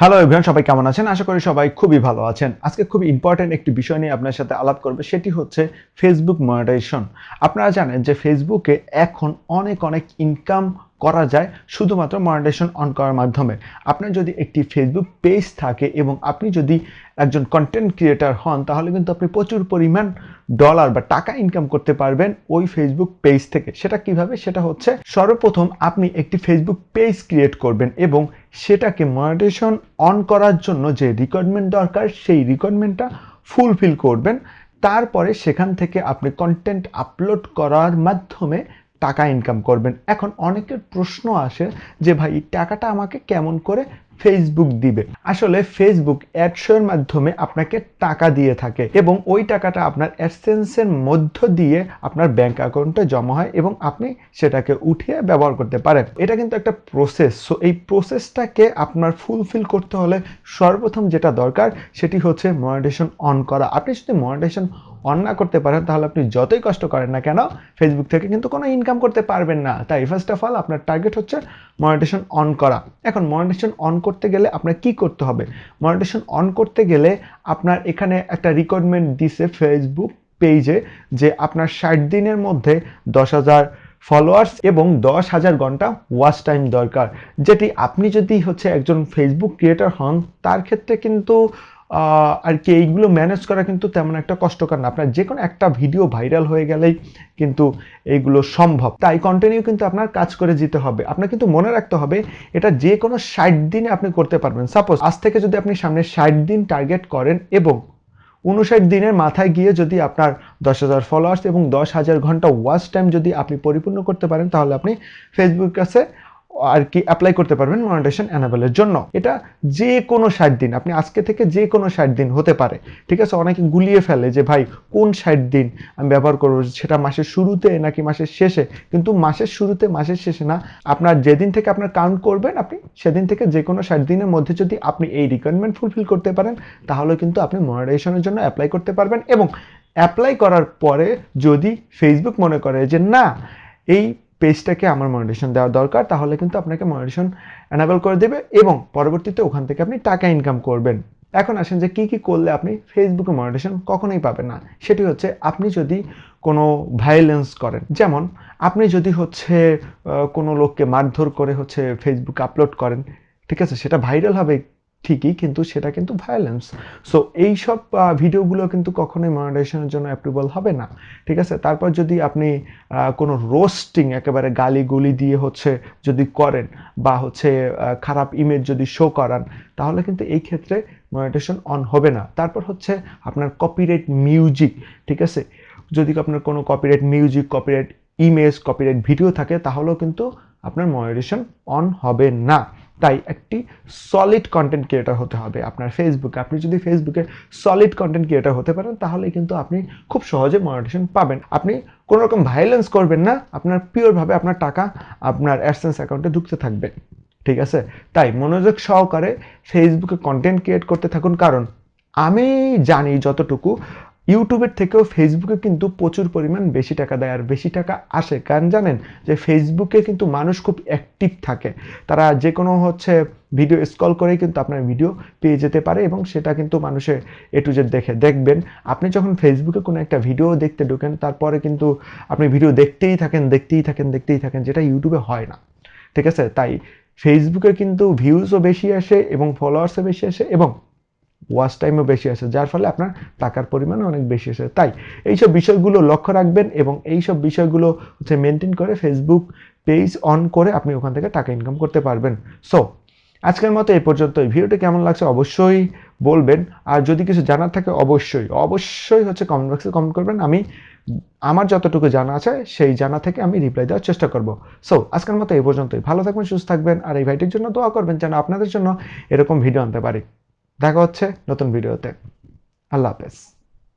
Hello everyone, সবাই কেমন আছেন? আশা করি সবাই খুবই ভালো আছেন। আজকে খুব ইম্পর্টেন্ট একটি বিষয় নিয়ে আপনার সাথে আলাপ করব, সেটি হচ্ছে ফেসবুক মনিটাইজেশন। আপনারা জানেন যে ফেসবুকে এখন অনেক ইনকাম করা যায় শুধুমাত্র মনিটাইজেশন অন করার মাধ্যমে। আপনার যদি একটি ফেসবুক পেজ থাকে এবং আপনি যদি একজন কন্টেন্ট ক্রিয়েটর হন, তাহলে কিন্তু আপনি প্রচুর পরিমাণ ডলার বা টাকা ইনকাম করতে পারবেন ওই ফেসবুক পেজ থেকে। সেটা কিভাবে? সেটা হচ্ছে সর্বপ্রথম আপনি একটি ফেসবুক পেজ ক্রিয়েট করবেন এবং সেটাকে মনিটাইজেশন অন করার জন্য যে রিকোয়ারমেন্ট দরকার সেই রিকোয়ারমেন্টটা ফুলফিল করবেন। তারপরে সেখান থেকে আপনি কন্টেন্ট আপলোড করার মাধ্যমে টাকা ইনকাম করবেন। এখন অনেকের প্রশ্ন আসে যে ভাই টাকাটা আমাকে কেমন করে ফেসবুক দিবে? আসলে ফেসবুক অ্যাডসের মাধ্যমে আপনাকে টাকা দিয়ে থাকে এবং ওই টাকাটা আপনার অ্যাডসেন্সের মধ্য দিয়ে আপনার ব্যাংক অ্যাকাউন্টে জমা হয় এবং আপনি সেটাকে উঠিয়ে ব্যবহার করতে পারেন। এটা কিন্তু একটা প্রসেস। সো এই প্রসেসটাকে আপনার ফুলফিল করতে হলে সর্বপ্রথম যেটা দরকার সেটি হচ্ছে মনিটাইজেশন অন করা। আপনি যদি মনিটাইজেশন অন না করতে পারেন তাহলে আপনি যতই কষ্ট করেন না কেন ফেসবুক থেকে কিন্তু কোনো ইনকাম করতে পারবেন না। তাই ফার্স্ট অফ অল আপনার টার্গেট হচ্ছে মনিটাইজেশন অন করা। এখন মনিটাইজেশন অন করতে গেলে আপনার কি করতে হবে? মনিটাইজেশন অন করতে গেলে আপনার এখানে একটা রিকোয়ারমেন্ট দিছে ফেসবুক পেজে যে আপনার 60 দিনের মধ্যে 10,000 ফলোয়ার্স এবং 10,000 ঘন্টা ওয়াচ টাইম দরকার, যেটি আপনি যদি হচ্ছে একজন ফেসবুক ক্রিয়েটর হন তার ক্ষেত্রে কিন্তু আর কি এইগুলো ম্যানেজ করা কিন্তু তেমন একটা কষ্টকর না। আপনার যে কোনো একটা ভিডিও ভাইরাল হয়ে গেলেই কিন্তু এইগুলো সম্ভব। তাই কন্টিনিউ কিন্তু আপনার কাজ করে যেতে হবে। আপনার কিন্তু মনে রাখতে হবে এটা যে কোনো 60 দিনে আপনি করতে পারবেন। সাপোজ আজ থেকে যদি আপনি সামনে 60 দিন টার্গেট করেন এবং 59 দিনের মাথায় গিয়ে যদি আপনার 10,000 ফলোয়ার্স এবং 10,000 ঘন্টা ওয়াচ টাইম যদি আপনি পরিপূর্ণ করতে পারেন তাহলে আপনি ফেসবুকের কাছে আর কি অ্যাপ্লাই করতে পারবেন মনিটাইজেশন এনাবেলের জন্য। এটা যে কোনো 60 দিন, আপনি আজকে থেকে যে কোনো 60 দিন হতে পারে। ঠিক আছে, অনেকে গুলিয়ে ফেলে যে ভাই কোন 60 দিন আমি ব্যবহার করবো, সেটা মাসের শুরুতে নাকি মাসের শেষে। কিন্তু মাসের শুরুতে মাসের শেষে না, আপনার যেদিন থেকে আপনার কাউন্ট করবেন আপনি সেদিন থেকে যে কোনো 60 দিনের মধ্যে যদি আপনি এই রিকোয়ারমেন্ট ফুলফিল করতে পারেন তাহলে কিন্তু আপনি মনিটাইজেশনের জন্য অ্যাপ্লাই করতে পারবেন। এবং অ্যাপ্লাই করার পরে যদি ফেসবুক মনে করে যে না এই পেজটাকে আমার মনিটাইজেশন দেওয়া দরকার, তাহলে কিন্তু আপনাকে মনিটাইজেশন এনাবেল করে দেবে এবং পরবর্তীতে ওখান থেকে আপনি টাকা ইনকাম করবেন। এখন আসেন যে কি করলে আপনি ফেসবুকে মনিটাইজেশন কখনোই পাবেন না। সেটি হচ্ছে আপনি যদি কোনো ভায়োলেন্স করেন, যেমন আপনি যদি হচ্ছে কোনো লোককে মারধর করে হচ্ছে ফেসবুকে আপলোড করেন, ঠিক আছে, সেটা ভাইরাল হবে ঠিকই কিন্তু সেটা কিন্তু ভায়োলেন্স। সো এইসব ভিডিওগুলো কিন্তু কখনোই মনিটাইজেশনের জন্য অ্যাপ্রুভাল হবে না। ঠিক আছে, তারপর যদি আপনি কোনো রোস্টিং একেবারে গালিগুলি দিয়ে হচ্ছে যদি করেন বা হচ্ছে খারাপ ইমেজ যদি শো করান তাহলে কিন্তু এই ক্ষেত্রে মনিটাইজেশন অন হবে না। তারপর হচ্ছে আপনার কপিরাইট মিউজিক, ঠিক আছে, যদি আপনার কোনো copyright music, copyright image, copyright video থাকে তাহলেও কিন্তু আপনার মনিটাইজেশন অন হবে না। তাই একটি সলিড কন্টেন্ট ক্রিয়েটর হতে হবে আপনার ফেসবুকে। আপনি যদি ফেসবুকে সলিড কন্টেন্ট ক্রিয়েটর হতে পারেন তাহলে কিন্তু আপনি খুব সহজে মনিটাইজেশন পাবেন। আপনি কোনো রকম ভায়োলেন্স করবেন না, আপনার পিওরভাবে আপনার টাকা আপনার অ্যাডসেন্স অ্যাকাউন্টে ঢুকতে থাকবে। ঠিক আছে, তাই মনোযোগ সহকারে ফেসবুকে কন্টেন্ট ক্রিয়েট করতে থাকুন। কারণ আমি জানি যতটুকু ইউটিউবের থেকেও ফেসবুকে কিন্তু প্রচুর পরিমাণ বেশি টাকা দেয় আর বেশি টাকা আসে। কারণ জানেন যে ফেসবুকে কিন্তু মানুষ খুব অ্যাক্টিভ থাকে, তারা যে কোনো হচ্ছে ভিডিও স্ক্রল করেই কিন্তু আপনার ভিডিও পেয়ে যেতে পারে এবং সেটা কিন্তু মানুষের এ টু জেড দেখে। দেখবেন আপনি যখন ফেসবুকে কোনো একটা ভিডিও দেখতে ঢোকেন তারপরে কিন্তু আপনি ভিডিও দেখতেই থাকেন, যেটা ইউটিউবে হয় না। ঠিক আছে, তাই ফেসবুকে কিন্তু ভিউজও বেশি আসে এবং ফলোয়ার্সও বেশি আসে এবং ওয়াচ টাইমও বেশি আসে, যার ফলে আপনার টাকার পরিমাণও অনেক বেশি আসে। তাই এইসব বিষয়গুলো লক্ষ্য রাখবেন এবং এইসব বিষয়গুলো হচ্ছে মেনটেন করে ফেসবুক পেজ অন করে আপনি ওখান থেকে টাকা ইনকাম করতে পারবেন। সো আজকের মতো এই পর্যন্ত। এই ভিডিওটি কেমন লাগছে অবশ্যই বলবেন, আর যদি কিছু জানার থাকে অবশ্যই হচ্ছে কমেন্ট বক্সে কমেন্ট করবেন। আমি আমার যতটুকু জানা আছে সেই জানা থেকে আমি রিপ্লাই দেওয়ার চেষ্টা করব। সো আজকের মতো এই পর্যন্তই। ভালো থাকবেন, সুস্থ থাকবেন আর এই ভাইটির জন্য দোয়া করবেন যেন আপনাদের জন্য এরকম ভিডিও আনতে পারি। দেখা হচ্ছে নতুন ভিডিওতে। আল্লাহ হাফেজ।